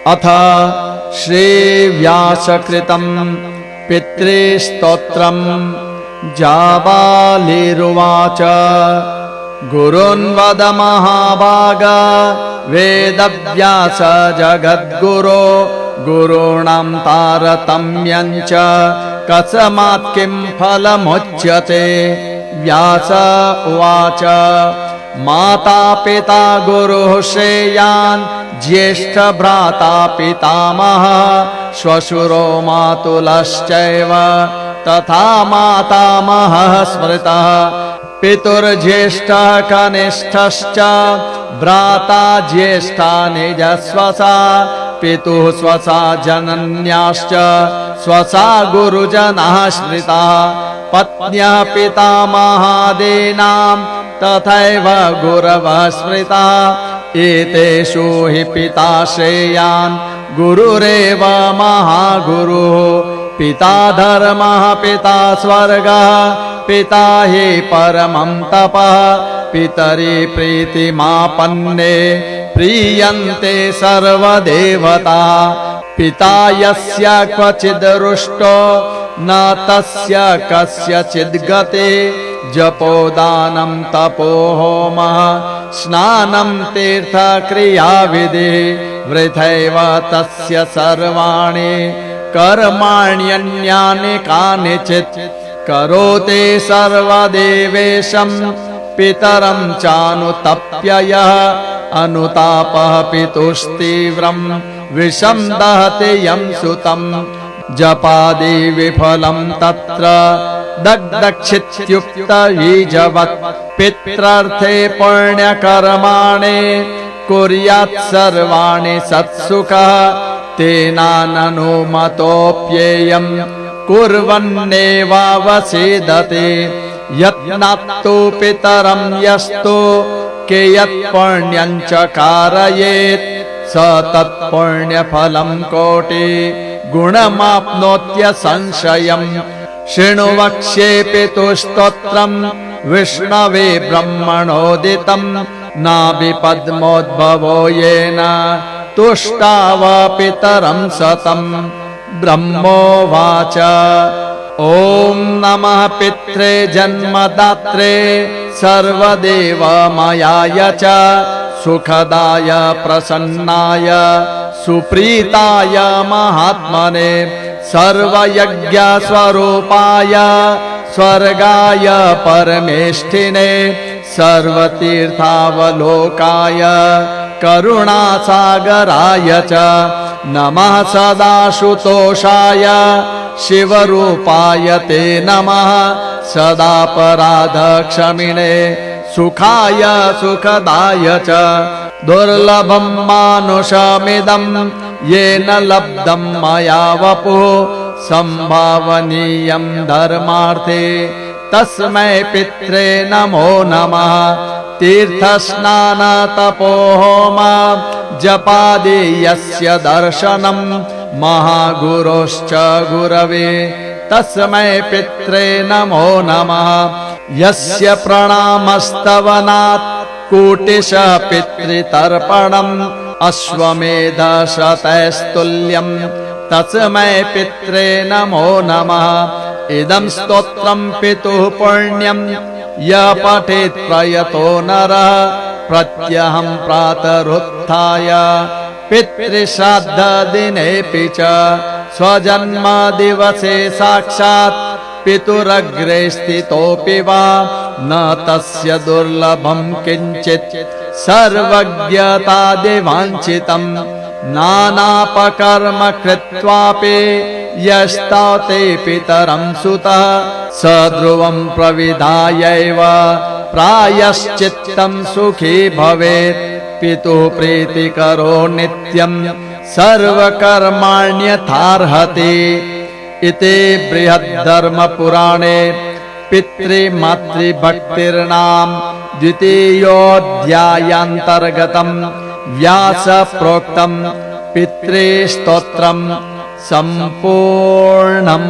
अथ श्रीव्यासकृतं पितृस्तोत्रम्। जाबालिरुवाच गुरुन्वद महाभाग वेदव्यास जगद्गुरो गुरूणां तारतम्यं च कस्मात् किं फलमुच्यते। व्यास उवाच माता पिता गुरुः श्रेयान् ज्येष्ठ भ्राता पितामहः श्वशुरो मातुलश्चैव तथा मातामहः स्मृतः। पितुर्ज्येष्ठः कनिष्ठश्च भ्राता ज्येष्ठा निजस्वसा पितुः स्वसा जनन्याश्च स्वसा गुरुजनः स्मृताः। पत्न्यः पितामहादीनां तथैव गुरवः स्मृताः। एतेषु हि पिता श्रेयान् गुरुरेव महागुरुः। पिता धर्मः पिता स्वर्गः पिता हि परमं तपः। पितरि प्रीतिमापन्ने प्रीयन्ते सर्वदेवता। पिता यस्य क्वचिद् रुष्टो न तस्य कस्यचिद् गते। जपोदानं तपो होमः स्नानं तीर्थक्रियाविधिः वृथैव तस्य सर्वाणि कर्माण्यन्यानि कानिचित्। करोति सर्वदेवेशं पितरं चानुतप्य यः अनुतापः पितुस्तीव्रं विषं दहति यं सुतं। जपादि विफलं तत्र दग्धक्षित्युक्तबीजवत्। पित्रार्थे पुण्यकर्माणि कुर्यात् सर्वाणि सत्सुखः। तेनाननुमतोऽप्येयं कुर्वन्नेवावसेदते। यत्नात्तु पितरं यस्तु कियत्पुण्यं च कारयेत् स तत्पुण्यफलं कोटि गुणमाप्नोत्य संशयम्। शृणु वक्ष्ये पितुस्तोत्रं विष्णवे ब्रह्मणोदितं। नाभिपद्मोद्भवो येन तुष्टाव पितरं सतं। ब्रह्मोवाच ॐ नमः पित्रे जन्मदात्रे सर्वदेवमयाय च सुखदाय प्रसन्नाय सुप्रीताय महात्मने सर्वयज्ञस्वरूपाय स्वर्गाय परमेष्ठिने सर्वतीर्थावलोकाय करुणासागराय च नमः। सदाशुतोषाय शिवरूपाय ते नमः। सदापराधक्षमिणे सुखाय सुखदाय च दुर्लभं मानुषमिदं येन लब्धं मया वपुः संभावनीयं धर्मार्थे तस्मै पित्रे नमो नमः। तीर्थस्नान तपोहोम जपादि यस्य दर्शनं महागुरोश्च गुरवे तस्मै पित्रे नमो नमः। यस्य प्रणामस्तवनात् कोटिश पितृतर्पणम् अश्वमेधशतैस्तुल्यं तस्मै पित्रे नमो नमः। इदं स्तोत्रं पितुः पुण्यं य पठेत् प्रयतो नरः प्रत्यहं प्रातरुत्थाय पितृश्राद्धदिनेऽपि च स्वजन्मदिवसे साक्षात् पितुरग्रे स्थितोऽपि वा न तस्य दुर्लभं किञ्चित् सर्वज्ञतादिवाञ्छितं। नानापकर्म कृत्वापि यस्ताते पितरं सुतः स ध्रुवं प्रविधायैव प्रायश्चित्तं सुखी भवेत्। पितुः प्रीतिकरो नित्यं सर्वकर्माण्यथार्हति। इति बृहद्धर्मपुराणे पितृमातृभक्तिर्नाम द्वितीयोऽध्यायान्तर्गतं व्यासप्रोक्तं पितृस्तोत्रं सम्पूर्णम्।